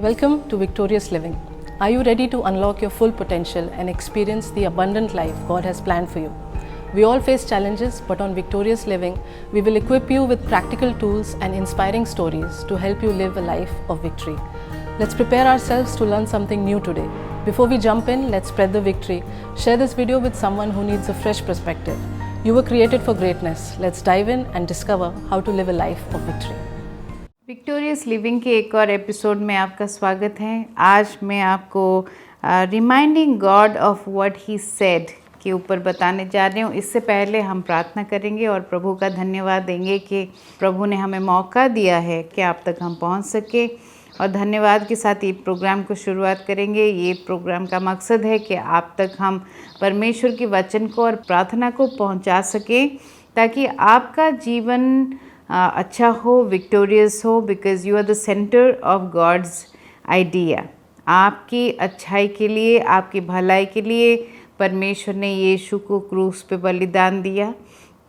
Welcome to Victorious Living. Are you ready to unlock your full potential and experience the abundant life God has planned for you? We all face challenges, but on Victorious Living, we will equip you with practical tools and inspiring stories to help you live a life of victory. Let's prepare ourselves to learn something new today. Before we jump in, let's spread the victory. Share this video with someone who needs a fresh perspective. You were created for greatness. Let's dive in and discover how to live a life of victory. Victorious living के एक और episode में आपका स्वागत है। आज मैं आपको reminding God of what he said के ऊपर बताने जा रही हूँ। इससे पहले हम प्रार्थना करेंगे और प्रभु का धन्यवाद देंगे कि प्रभु ने हमें मौका दिया है कि आप तक हम पहुँच सके, और धन्यवाद के साथ ये प्रोग्राम को शुरुआत करेंगे। ये प्रोग्राम का मकसद है कि आप तक हम परमेश्वर के वचन को और प्रार्थना को पहुँचा सकें, ताकि आपका जीवन अच्छा हो, विक्टोरियस हो, because you are the centre of God's idea. आपकी अच्छाई के लिए, आपकी भलाई के लिए परमेश्वर ने यीशु को क्रूस पे बलिदान दिया,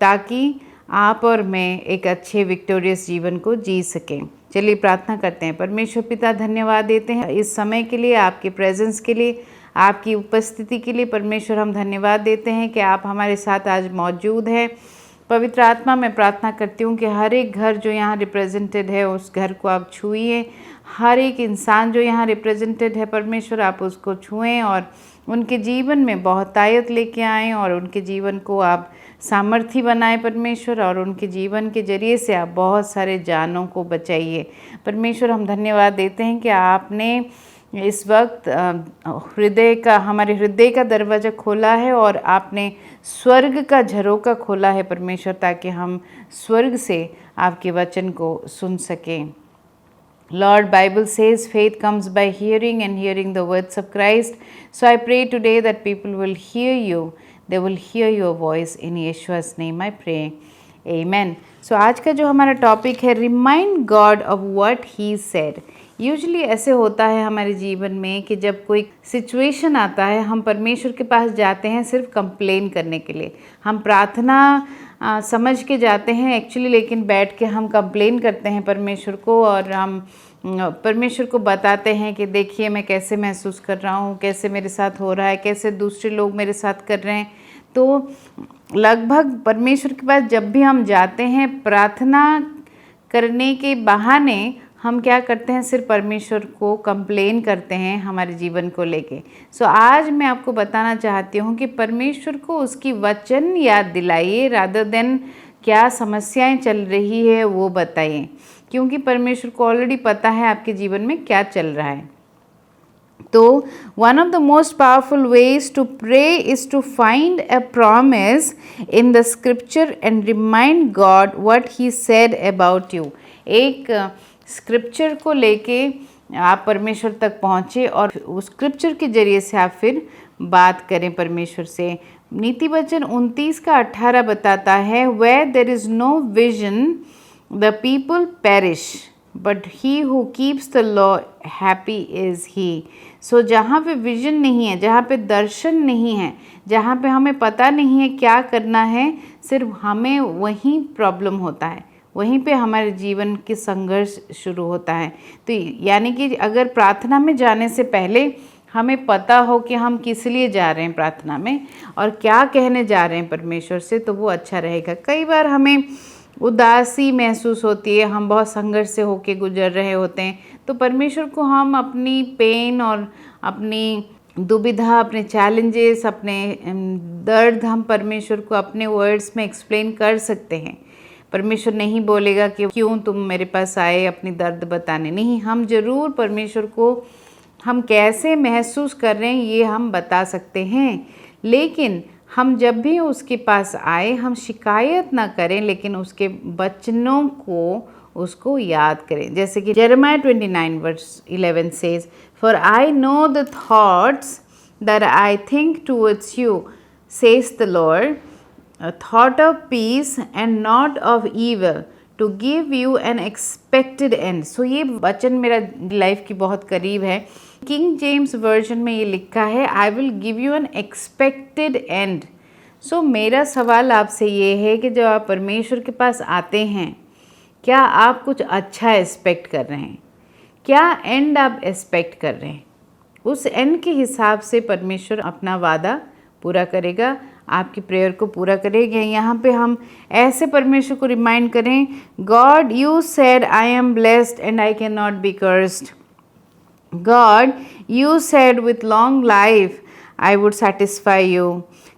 ताकि आप और मैं एक अच्छे विक्टोरियस जीवन को जी सकें। चलिए प्रार्थना करते हैं। परमेश्वर पिता, धन्यवाद देते हैं इस समय के लिए, आपके प्रेजेंस के लिए, आपकी उपस्थिति के लिए। परमेश्वर हम धन्यवाद देते हैं कि आप हमारे साथ आज मौजूद हैं। पवित्र आत्मा, मैं प्रार्थना करती हूँ कि हर एक घर जो यहाँ रिप्रेजेंटेड है, उस घर को आप छुइए। हर एक इंसान जो यहाँ रिप्रेजेंटेड है, परमेश्वर आप उसको छुएं और उनके जीवन में बहुतायत लेके आएँ, और उनके जीवन को आप सामर्थी बनाएं परमेश्वर, और उनके जीवन के जरिए से आप बहुत सारे जानों को बचाइए। परमेश्वर हम धन्यवाद देते हैं कि आपने इस वक्त हमारे हृदय का दरवाज़ा खोला है, और आपने स्वर्ग का झरोका खोला है परमेश्वर, ताकि हम स्वर्ग से आपके वचन को सुन सकें। Lord, Bible says faith comes by hearing and hearing the words of Christ. So I pray today that people will hear you. They will hear your voice. In Yeshua's name I pray. Amen. So आज का जो हमारा topic है, Remind God of what He said. Usually ऐसे होता है हमारे जीवन में कि जब कोई सिचुएशन आता है, हम परमेश्वर के पास जाते हैं सिर्फ कंप्लेन करने के लिए। हम प्रार्थना समझ के जाते हैं एक्चुअली, लेकिन बैठ के हम कंप्लेन करते हैं परमेश्वर को, और हम परमेश्वर को बताते हैं कि देखिए मैं कैसे महसूस कर रहा हूँ, कैसे मेरे साथ हो रहा है, कैसे दूसरे लोग मेरे साथ कर रहे हैं। तो लगभग परमेश्वर के पास जब भी हम जाते हैं, प्रार्थना करने के बहाने हम क्या करते हैं, सिर्फ परमेश्वर को कंप्लेन करते हैं हमारे जीवन को लेके। सो आज मैं आपको बताना चाहती हूँ कि परमेश्वर को उसकी वचन याद दिलाइए, रादर देन क्या समस्याएं चल रही है वो बताइए, क्योंकि परमेश्वर को ऑलरेडी पता है आपके जीवन में क्या चल रहा है। तो one of the most powerful ways to pray is to find a promise in the scripture and remind God what He said about you. एक स्क्रिप्चर को लेके आप परमेश्वर तक पहुँचे, और उस स्क्रिप्चर के जरिए से आप फिर बात करें परमेश्वर से। नीति वचन 29:18 बताता है, Where there is no vision, the people perish, but he who keeps the law, happy is he. So जहाँ पे विजन नहीं है, जहाँ पे दर्शन नहीं है, जहाँ पे हमें पता नहीं है क्या करना है, सिर्फ हमें वहीं प्रॉब्लम होता है, वहीं पे हमारे जीवन के संघर्ष शुरू होता है। तो यानी कि अगर प्रार्थना में जाने से पहले हमें पता हो कि हम किस लिए जा रहे हैं प्रार्थना में, और क्या कहने जा रहे हैं परमेश्वर से, तो वो अच्छा रहेगा। कई बार हमें उदासी महसूस होती है, हम बहुत संघर्ष से होके गुजर रहे होते हैं, तो परमेश्वर को हम अपनी पेन और अपनी दुविधा, अपने चैलेंजेस, अपने दर्द हम परमेश्वर को अपने वर्ड्स में एक्सप्लेन कर सकते हैं। परमेश्वर नहीं बोलेगा कि क्यों तुम मेरे पास आए अपनी दर्द बताने, नहीं, हम ज़रूर परमेश्वर को हम कैसे महसूस कर रहे हैं ये हम बता सकते हैं। लेकिन हम जब भी उसके पास आए, हम शिकायत ना करें, लेकिन उसके वचनों को उसको याद करें। जैसे कि Jeremiah 29:11 says, For I know the thoughts that I think towards you, says the Lord, a thought of peace and not of evil, to give you an expected end. So ये वचन मेरा लाइफ की बहुत करीब है। King James version में ये लिखा है, I will give you an expected end. So मेरा सवाल आपसे ये है कि जब आप परमेश्वर के पास आते हैं, क्या आप कुछ अच्छा एक्सपेक्ट कर रहे हैं? क्या एंड आप एक्सपेक्ट कर रहे हैं, उस एंड के हिसाब से परमेश्वर अपना वादा पूरा करेगा, आपकी प्रेयर को पूरा करेगा। यहाँ पे हम ऐसे परमेश्वर को रिमाइंड करें, God you said I am blessed and I can not be cursed. God, you said with long life I would satisfy you.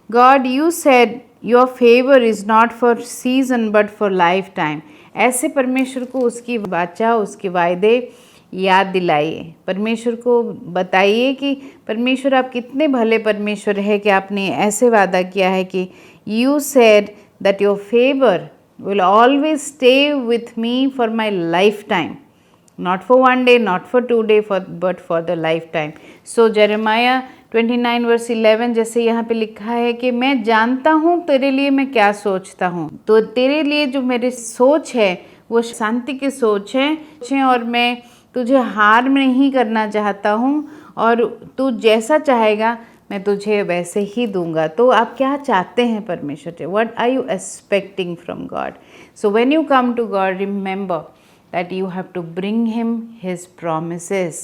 God, you said your favor is not for season but for lifetime. ऐसे परमेश्वर को उसकी वाचा, उसके वायदे याद दिलाइए। परमेश्वर को बताइए कि परमेश्वर आप कितने भले परमेश्वर है कि आपने ऐसे वादा किया है कि you said that your favor will always stay with me for my lifetime. Not for one day, not for 2 days, but for the lifetime. So Jeremiah 29 verse 11 जैसे यहाँ पे लिखा है कि मैं जानता हूँ तेरे लिए मैं क्या सोचता हूँ, तो तेरे लिए जो मेरी सोच है वो शांति की सोच है और मैं तुझे हार में नहीं करना चाहता हूँ और तू जैसा चाहेगा मैं तुझे वैसे ही दूंगा। तो आप क्या चाहते हैं परमेश्वर से? What are you expecting from God? So when you come to God, remember that you have to bring him his promises.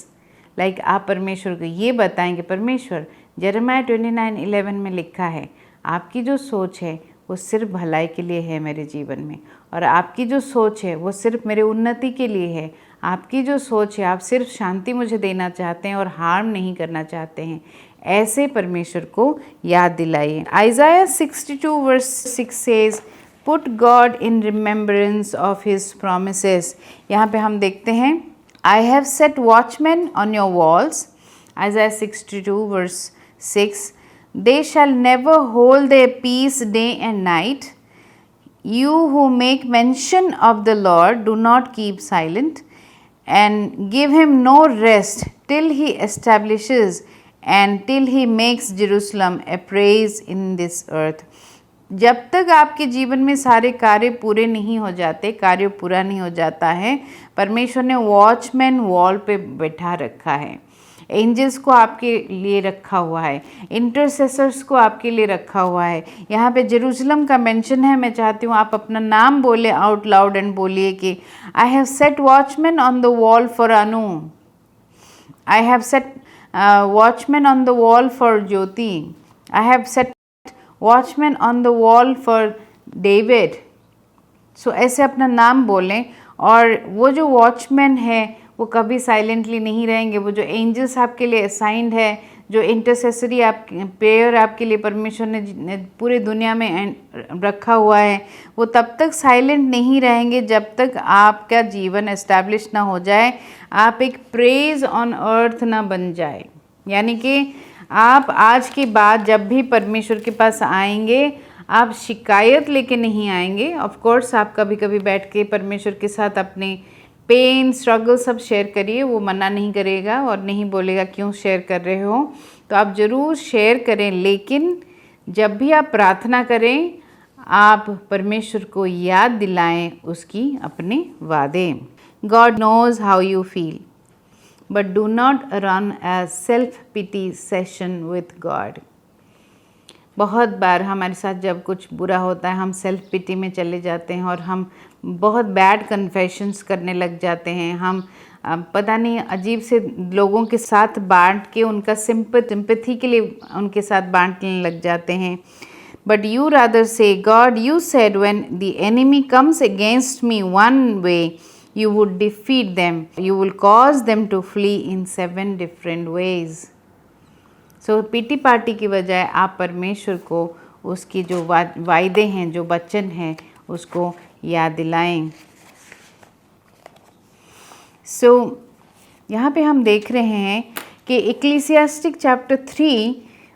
Like आप परमेश्वर को ये बताएंगे, परमेश्वर जरमाया 29:11 में लिखा है आपकी जो सोच है वो सिर्फ भलाई के लिए है मेरे जीवन में, और आपकी जो सोच है वो सिर्फ मेरे उन्नति के लिए है। आपकी जो सोच है आप सिर्फ शांति मुझे देना चाहते हैं और हार्म नहीं करना चाहते हैं। ऐसे परमेश्वर को याद दिलाइए। आइज़ाया 62 verse 6 says, Put God in remembrance of his promises. यहाँ पे हम देखते हैं, I have set watchmen on your walls. Isaiah 62 verse 6. They shall never hold their peace day and night. You who make mention of the Lord, do not keep silent, and give him no rest till he establishes and till he makes Jerusalem a praise in this earth. जब तक आपके जीवन में सारे कार्य पूरे नहीं हो जाते, कार्य पूरा नहीं हो जाता है, परमेश्वर ने वॉचमैन वॉल पे बैठा रखा है, एंजल्स को आपके लिए रखा हुआ है, इंटरसेसर्स को आपके लिए रखा हुआ है। यहाँ पे जेरूशलम का मेंशन है। मैं चाहती हूँ आप अपना नाम बोले आउट लाउड एंड बोलिए कि I have set watchman on the wall for Anu, I have set watchman on the wall for Jyoti, I have set watchman on the wall for David. So ऐसे अपना नाम बोलें, और वो जो वॉचमैन है वो कभी साइलेंटली नहीं रहेंगे। वो जो एंजल्स आपके लिए असाइंड है, जो इंटरसेसरी आप प्रेयर आपके लिए परमेश्वर ने पूरे दुनिया में रखा हुआ है, वो तब तक साइलेंट नहीं रहेंगे जब तक आपका जीवन एस्टैब्लिश ना हो जाए, आप एक प्रेज ऑन अर्थ ना बन जाए। यानी कि आप आज के बाद जब भी परमेश्वर के पास आएंगे आप शिकायत लेके नहीं आएंगे। ऑफ कोर्स आप कभी कभी बैठ के परमेश्वर के साथ अपने पेन स्ट्रगल सब शेयर करिए, वो मना नहीं करेगा और नहीं बोलेगा क्यों शेयर कर रहे हो, तो आप ज़रूर शेयर करें, लेकिन जब भी आप प्रार्थना करें आप परमेश्वर को याद दिलाएं उसकी अपने वादे। God knows how you feel, but do not run a self-pity session with God. बहुत बार हमारे साथ जब कुछ बुरा होता है हम सेल्फ पिटी में चले जाते हैं और हम बहुत बैड कन्फेशंस करने लग जाते हैं। हम पता नहीं अजीब से लोगों के साथ बांट के उनका सिंपैथी के लिए उनके साथ बांटने लग जाते हैं। But you rather say, God, you said when the enemy comes against me one way, you would defeat them. You will cause them to flee in 7 different ways. So PT party की बजाय आप परमेश्वर को उसकी जो वायदे हैं, जो वचन हैं, उसको याद दिलाएं। So यहाँ पे हम देख रहे हैं कि इक्लेसियास्टिक चैप्टर 3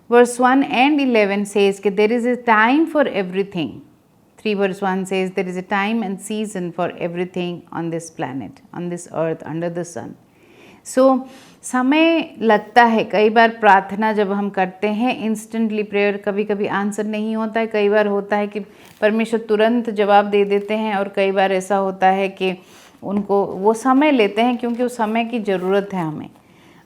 verse 1 and 11 says कि there is a time for everything. 3 verse 1 says there is a time and season for everything on this planet, on this earth, under the sun. So समय लगता है। कई बार प्रार्थना जब हम करते हैं इंस्टेंटली प्रेयर कभी कभी आंसर नहीं होता है, कई बार होता है कि परमेश्वर तुरंत जवाब दे देते हैं, और कई बार ऐसा होता है कि उनको वो समय लेते हैं क्योंकि उस समय की ज़रूरत है हमें।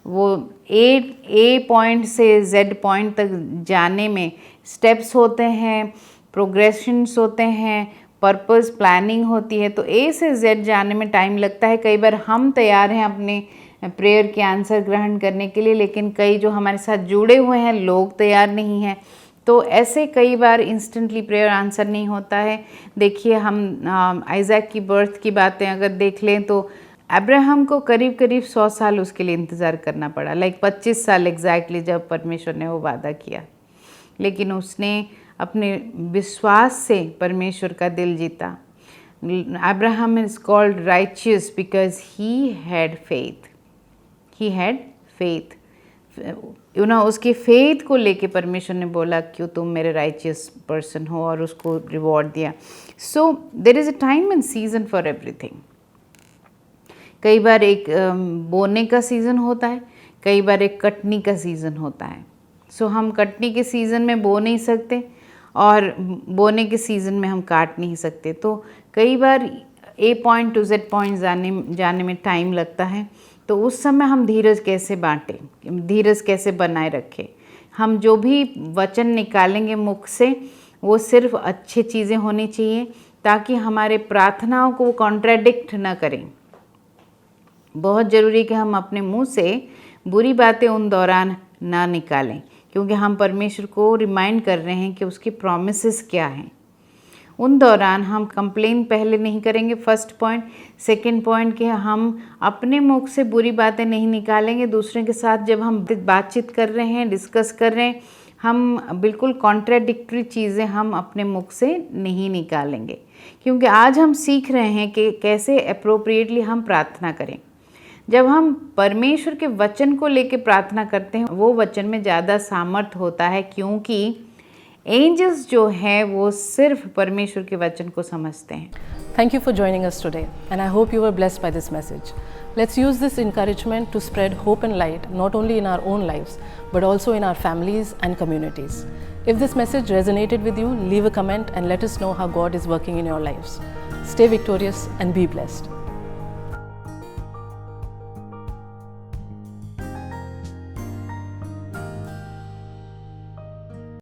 वो ए पॉइंट से जेड पॉइंट तक जाने में स्टेप्स होते हैं, प्रोग्रेशंस होते हैं, पर्पस प्लानिंग होती है, तो ए से जेड जाने में टाइम लगता है। कई बार हम तैयार हैं अपने प्रेयर के आंसर ग्रहण करने के लिए, लेकिन कई जो हमारे साथ जुड़े हुए हैं लोग तैयार नहीं हैं। तो ऐसे कई बार इंस्टेंटली प्रेयर आंसर नहीं होता है। देखिए, हम आइजैक की बर्थ की बातें अगर देख लें तो अब्राहम को करीब करीब 100 साल उसके लिए इंतज़ार करना पड़ा, 25 साल एग्जैक्टली, जब परमेश्वर ने वो वादा किया। लेकिन उसने अपने विश्वास से परमेश्वर का दिल जीता। Abraham is called righteous because he had faith. He had faith, उसके फेथ को लेके परमेश्वर ने बोला क्यों तुम मेरे राइचियस पर्सन हो, और उसको रिवॉर्ड दिया। So there is a time and season for everything. कई बार एक बोने का सीज़न होता है, कई बार एक कटनी का सीज़न होता है। सो हम कटनी के सीज़न में बो नहीं सकते और बोने के सीज़न में हम काट नहीं सकते। तो कई बार ए पॉइंट टू जेड पॉइंट जाने में टाइम लगता है। तो उस समय हम धीरज कैसे बांटें, धीरज कैसे बनाए रखें। हम जो भी वचन निकालेंगे मुख से वो सिर्फ अच्छी चीज़ें होनी चाहिए, ताकि हमारे प्रार्थनाओं को कॉन्ट्राडिक्ट न करें। बहुत ज़रूरी है कि हम अपने मुंह से बुरी बातें उन दौरान ना निकालें, क्योंकि हम परमेश्वर को रिमाइंड कर रहे हैं कि उसके प्रॉमिसेस क्या हैं। उन दौरान हम कंप्लेन पहले नहीं करेंगे, फर्स्ट पॉइंट। सेकंड पॉइंट कि हम अपने मुख से बुरी बातें नहीं निकालेंगे। दूसरे के साथ जब हम बातचीत कर रहे हैं, डिस्कस कर रहे हैं, हम बिल्कुल कॉन्ट्राडिक्टरी चीज़ें हम अपने मुख से नहीं निकालेंगे, क्योंकि आज हम सीख रहे हैं कि कैसे अप्रोप्रिएटली हम प्रार्थना करें। जब हम परमेश्वर के वचन को लेके प्रार्थना करते हैं, वो वचन में ज़्यादा सामर्थ होता है, क्योंकि एंजल्स जो है वो सिर्फ परमेश्वर के वचन को समझते हैं। Thank you for joining us today, and I hope you were blessed by this message. Let's use this encouragement to spread hope and light not only in our own lives but also in our families and communities. If this message resonated with you, leave a comment and let us know how God is working in your lives. Stay victorious and be blessed.